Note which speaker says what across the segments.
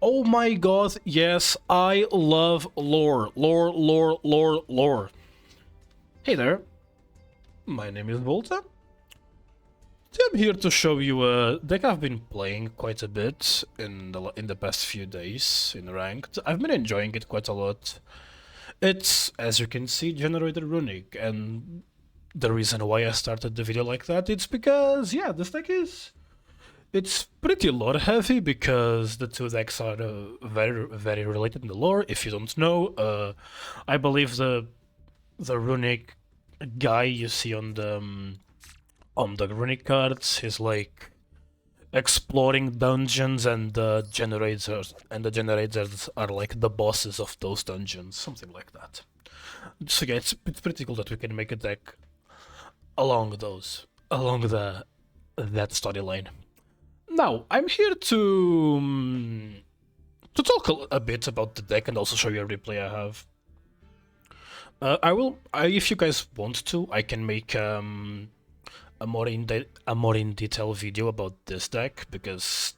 Speaker 1: Oh my god, yes, I love lore. Lore. Hey there, my name is Volta. I'm here to show you a deck I've been playing quite a bit in the past few days in ranked. I've been enjoying it quite a lot. It's, as you can see, Generaider Runick, and the reason why I started the video like that, it's because, yeah, this deck it's pretty lore heavy because the two decks are very related in the lore. If you don't know, I believe the Runick guy you see on the Runick cards is like exploring dungeons, and the generators are like the bosses of those dungeons, something like that. So yeah, it's pretty cool that we can make a deck along that storyline. Now, I'm here to talk a bit about the deck and also show you a replay I have. If you guys want to, I can make a more in detail video about this deck because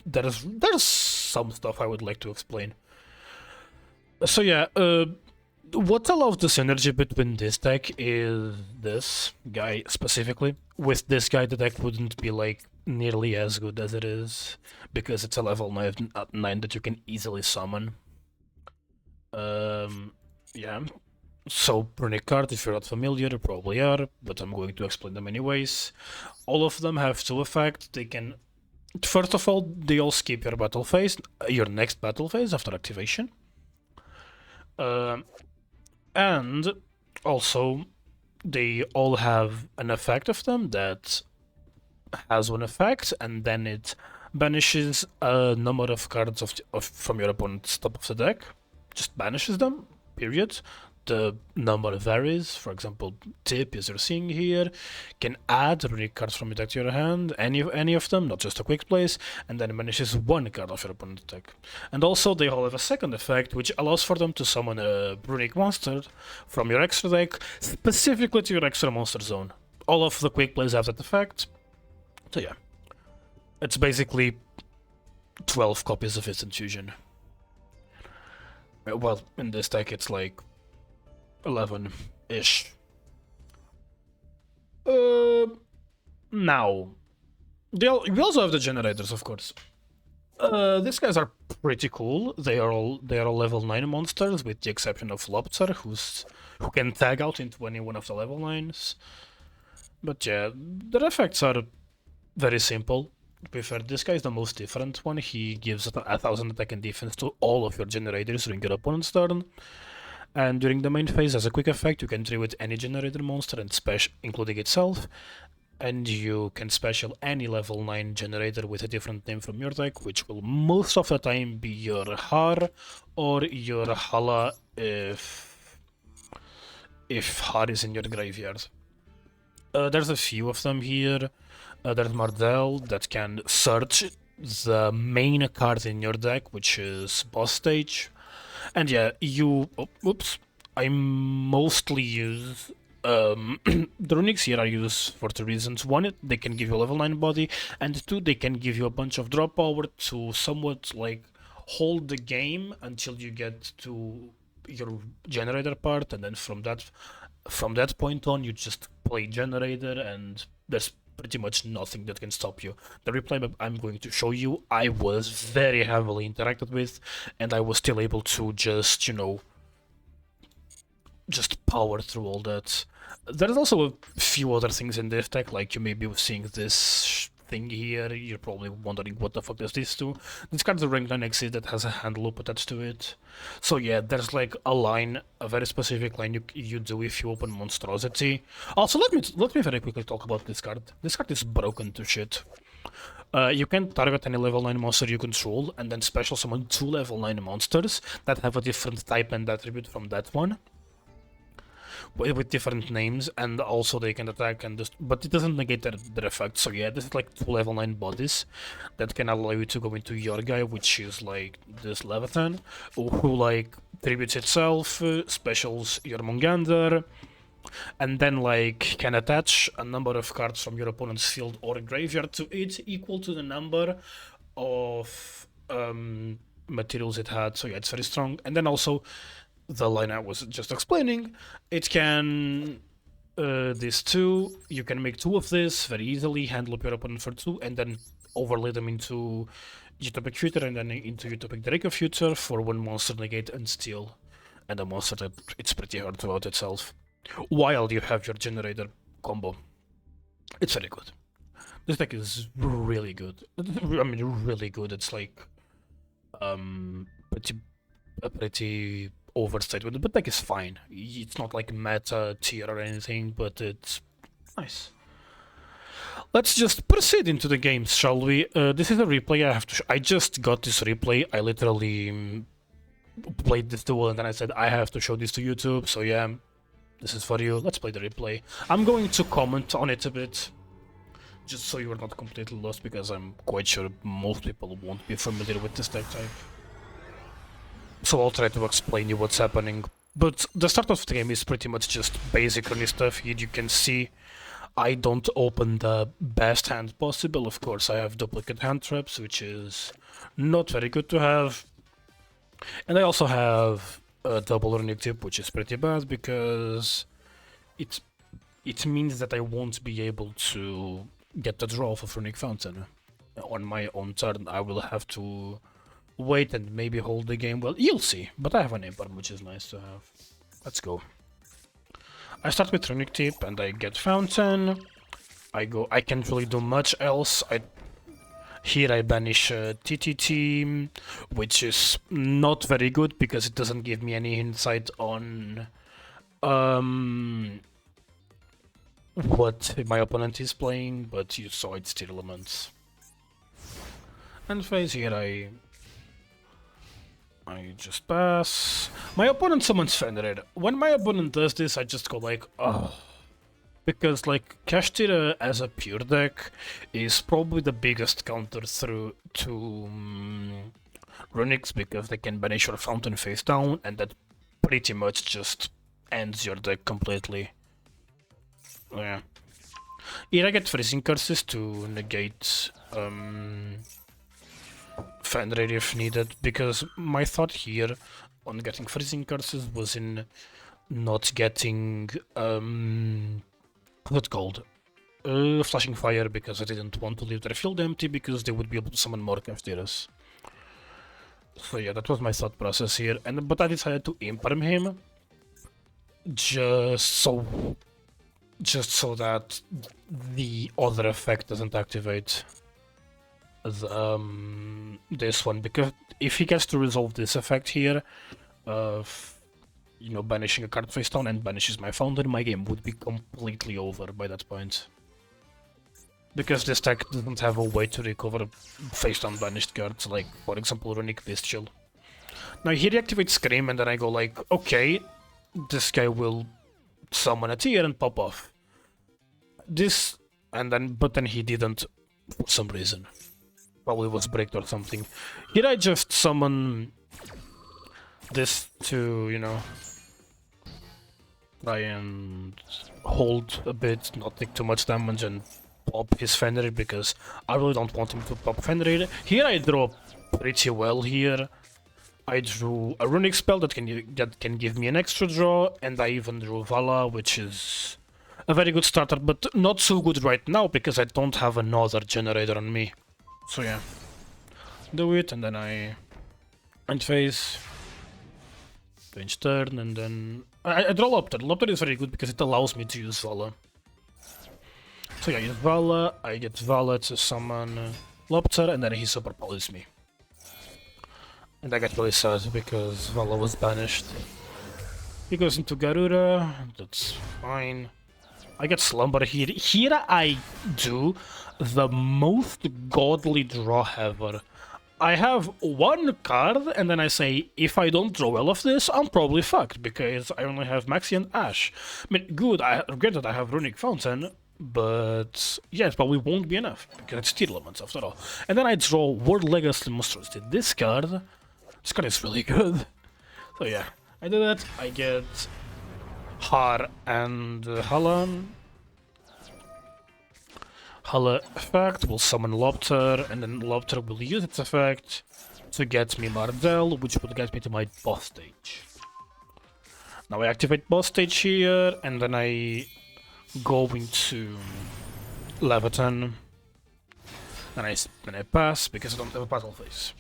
Speaker 1: there's some stuff I would like to explain. So yeah, what allows the synergy between this deck is this guy specifically. With this guy, the deck wouldn't be like nearly as good as it is because it's a level 9 that you can easily summon. Yeah. So, Runick card, if you're not familiar, you probably are, but I'm going to explain them anyways. All of them have two effects. They can... First of all, they all skip your battle phase, your next battle phase after activation. And also, they all have an effect of them that has one effect, and then it banishes a number of cards from your opponent's top of the deck. Just banishes them, period. The number varies. For example, Tip, as you're seeing here, can add Runick cards from your deck to your hand, any of them, not just a quick place, and then banishes one card of your opponent's deck. And also, they all have a second effect, which allows for them to summon a Runick monster from your extra deck, specifically to your extra monster zone. All of the quick plays have that effect. So yeah, it's basically 12 copies of Instant Fusion. Well, in this deck, it's like 11-ish. Now, we also have the generators, of course. These guys are pretty cool. They are all level 9 monsters, with the exception of Lobster, who can tag out into any one of the level 9s. But yeah, their effects are very simple. To be fair, this guy is the most different one. He gives 1000 attack and defense to all of your generators during your opponent's turn. And during the main phase, as a quick effect, you can tribute any generator monster, and including itself, and you can special any level 9 generator with a different name from your deck, which will most of the time be your Har or your Hala if Har is in your graveyard. There's a few of them here. There's Mardell that can search the main card in your deck, which is Boss Stage. And yeah, I mostly use... the Runicks here are used for two reasons. One, they can give you a level 9 body, and two, they can give you a bunch of drop power to somewhat like hold the game until you get to your generator part, and then from that point on, you just play generator, and there's pretty much nothing that can stop you. The replay I'm going to show you, I was very heavily interacted with, and I was still able to just, just power through all that. There's also a few other things in this deck, like you may be seeing this thing here. You're probably wondering what the fuck does this do. This card's a rank 9 exit that has a hand loop attached to it. So yeah, there's like a very specific line you do if you open Monstrosity. Also, let me very quickly talk about this card. This card is broken to shit. You can target any level 9 monster you control, and then special summon 2 level 9 monsters that have a different type and attribute from that one, with different names, and also they can attack but it doesn't negate their effect. So yeah, this is like 2 level 9 bodies that can allow you to go into your guy, which is like this Leviathan, who like tributes itself, specials your Mungander, and then like can attach a number of cards from your opponent's field or graveyard to it equal to the number of materials it had, so yeah, it's very strong. And then also, the line I was just explaining, it can... these two, you can make 2 of this very easily, handle up your opponent for 2, and then overlay them into Utopic Future and then into Utopic Draco Future for 1 monster negate and steal. And a monster that it's pretty hard to out itself. While you have your Generator combo. It's very good. This deck is really good. I mean, really good. It's like pretty overstated, but deck is fine. It's not like meta tier or anything, but it's nice. Let's just proceed into the games, shall we? This is a replay I have to. I just got this replay. I literally played this duel and then I said I have to show this to YouTube. So yeah, this is for you. Let's play the replay. I'm going to comment on it a bit, just so you're not completely lost, because I'm quite sure most people won't be familiar with this deck type. So I'll try to explain you what's happening. But the start of the game is pretty much just basic Runick stuff. Here you can see I don't open the best hand possible. Of course, I have duplicate hand traps, which is not very good to have. And I also have a double Runick tip, which is pretty bad, because it means that I won't be able to get the draw off of Runick Fountain. On my own turn, I will have to wait and maybe hold the game. Well, you'll see, but I have an import, which is nice to have. Let's go. I start with Runick tip and I get Fountain. I can't really do much else. Here I banish TTT, which is not very good because it doesn't give me any insight on what my opponent is playing, but you saw its tier elements. And phase here I just pass. My opponent summons Fenrir. When my opponent does this, I just go like, oh. Because, like, Kashtira as a pure deck is probably the biggest counter through to Runicks, because they can banish your Fountain face down, and that pretty much just ends your deck completely. Yeah. Here I get Freezing Curses to negate Fenrir if needed, because my thought here on getting Freezing Curses was in not getting what's called Flashing Fire, because I didn't want to leave their field empty, because they would be able to summon more Kaftiras. So yeah, that was my thought process here, but I decided to imperm him just so that the other effect doesn't activate this one, because if he gets to resolve this effect here of, you know, banishing a card face down and banishes my Fountain, my game would be completely over by that point. Because this deck doesn't have a way to recover face down banished cards, like, for example, Runick Bestial. Now here he activates Scream, and then I go like, okay, this guy will summon a tier and pop off. But then he didn't, for some reason. Probably was bricked or something. Here I just summon this to, you know, try and hold a bit, not take too much damage, and pop his Fenrir, because I really don't want him to pop Fenrir. Here I draw pretty well here. I drew a Runick spell that can give me an extra draw, and I even drew Vala, which is a very good starter, but not so good right now, because I don't have another Generator on me. So yeah, do it, and then I end phase. Range turn, and then I draw Lopter. Lopter is very good because it allows me to use Vala. So yeah, I use Vala, I get Vala to summon Lopter, and then he superpowers me. And I get really sad because Vala was banished. He goes into Garuda, that's fine. I get Slumber here. Here I do the most godly draw ever. I have one card, and then I say, if I don't draw well of this, I'm probably fucked, because I only have Maxi and Ash. I mean, good, I regret that I have Runick Fountain, but yeah, it probably won't be enough, because it's tier elements after all. And then I draw World Legacy Monstrosity. This card is really good. So yeah, I do that, I get Har and Halan. Hala effect will summon Lopter, and then Lopter will use its effect to get me Mardell, which would get me to my boss stage. Now I activate boss stage here, and then I go into Leviathan, and I pass because I don't have a battle phase.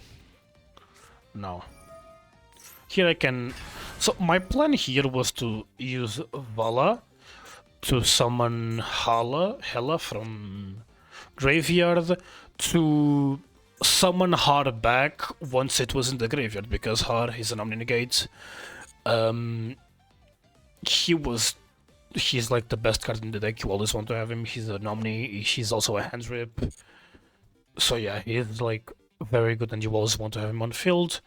Speaker 1: Now, here I can... So my plan here was to use Vala to summon Hela from Graveyard to summon Har back once it was in the graveyard, because Har is an Omni-Negate. He's like the best card in the deck, you always want to have him. He's an Omni, he's also a hand rip. So yeah, he's like very good and you always want to have him on field.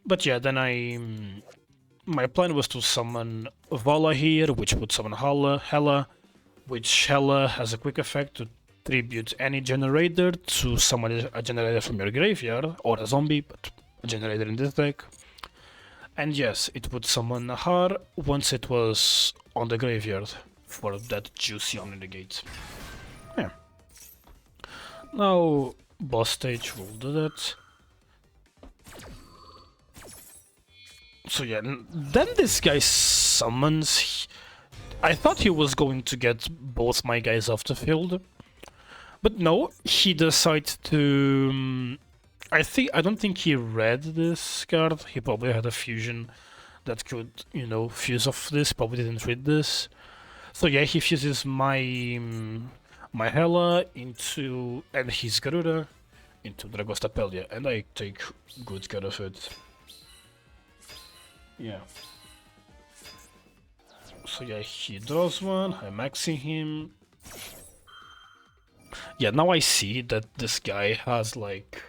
Speaker 1: But yeah, then my plan was to summon Vala here, which would summon Hela, which Hela has a quick effect to tribute any Generaider to summon a Generator from your graveyard, or a zombie, but a Generator in this deck. And yes, it would summon Har once it was on the graveyard for that juicy Omni-Negate. Yeah. Now, boss stage will do that. So yeah, then this guy summons... I thought he was going to get both my guys off the field. But no, he decided to... I don't think he read this card. He probably had a fusion that could, you know, fuse off this. Probably didn't read this. So yeah, he fuses my Hela into... and his Garuda into Dragostapelia, and I take good care of it. Yeah. So yeah, he draws one, I'm maxing him. Yeah, now I see that this guy has like...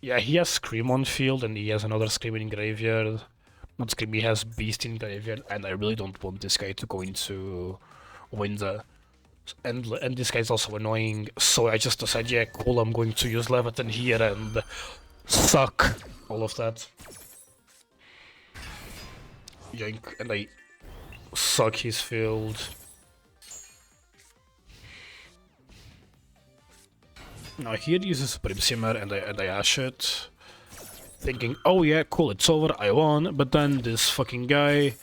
Speaker 1: Yeah, he has Scream on field and he has another Scream in graveyard. Not Scream, he has Beast in graveyard, and I really don't want this guy to go into Windsor. And this guy's also annoying, so I just decided, yeah, cool, I'm going to use Leviathan here and suck all of that. Yoink, and I suck his field. Now here uses Supreme Simmer and I ash it, thinking, oh yeah, cool, it's over, I won. But then this fucking guy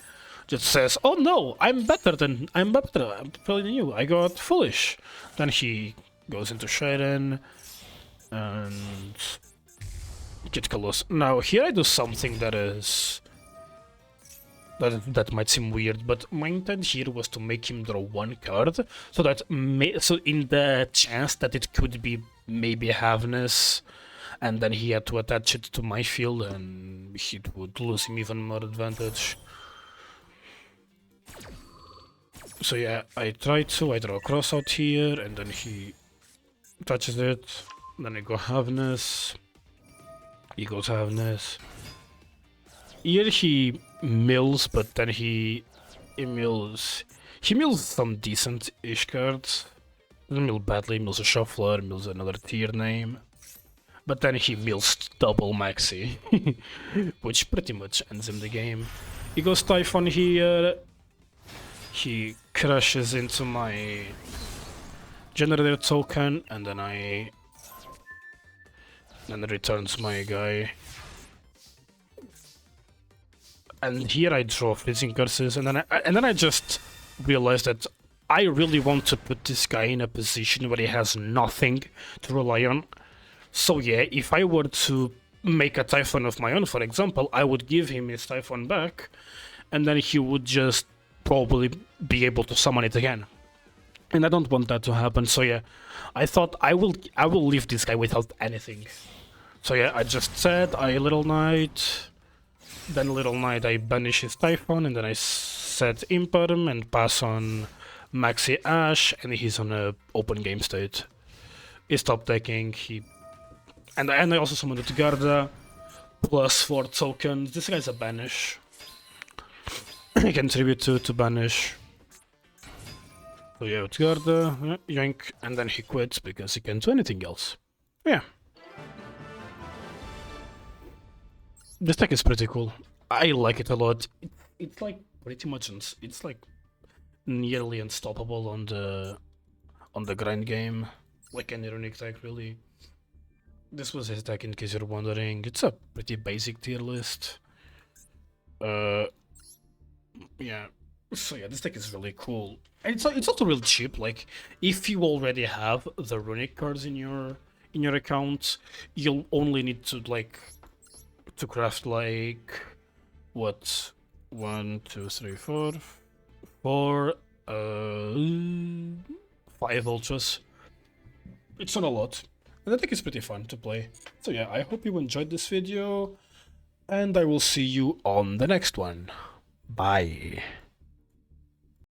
Speaker 1: just says, oh no, I'm better than you, I got Foolish. Then he goes into Shaden and get Kalos. Now here I do something that is... That might seem weird, but my intent here was to make him draw one card, so that so in the chance that it could be maybe Havness, and then he had to attach it to my field, and it would lose him even more advantage. So yeah, I draw a cross out here, and then he touches it, then I go Havness, he goes Havness. Here he mills, but then he mills some decent-ish cards. Doesn't mill badly, mills a Shuffler, mills another tier name. But then he mills double Maxi, which pretty much ends him the game. He goes Typhon here, he crashes into my Generator token, and then returns my guy. And here I draw Freezing Curses, and then I just realized that I really want to put this guy in a position where he has nothing to rely on. So yeah, if I were to make a Typhon of my own, for example, I would give him his Typhon back, and then he would just probably be able to summon it again. And I don't want that to happen, so yeah, I thought I will leave this guy without anything. So yeah, I just said, I Little Knight... Then Little Knight, I banish his Typhon, and then I set Imperm and pass on Maxi Ash, and he's on a open game state. He stopped decking, and I also summoned the Garda, plus 4 tokens. This guy's a banish. He can tribute to banish. So yeah, it's Garda, yoink, and then he quits because he can't do anything else. Yeah. This deck is pretty cool. I like it a lot. It's like pretty much, it's like nearly unstoppable on the grind game, like any Runick deck really. this was his deck in case you're wondering. It's a pretty basic tier list. Yeah. So yeah, this deck is really cool. And it's also really cheap. Like, if you already have the Runick cards in your account, you'll only need to craft like what 1, 2, 3, 4, 4, 5 ultras. It's not a lot. And I think it's pretty fun to play. So yeah, I hope you enjoyed this video, and I will see you on the next one. Bye.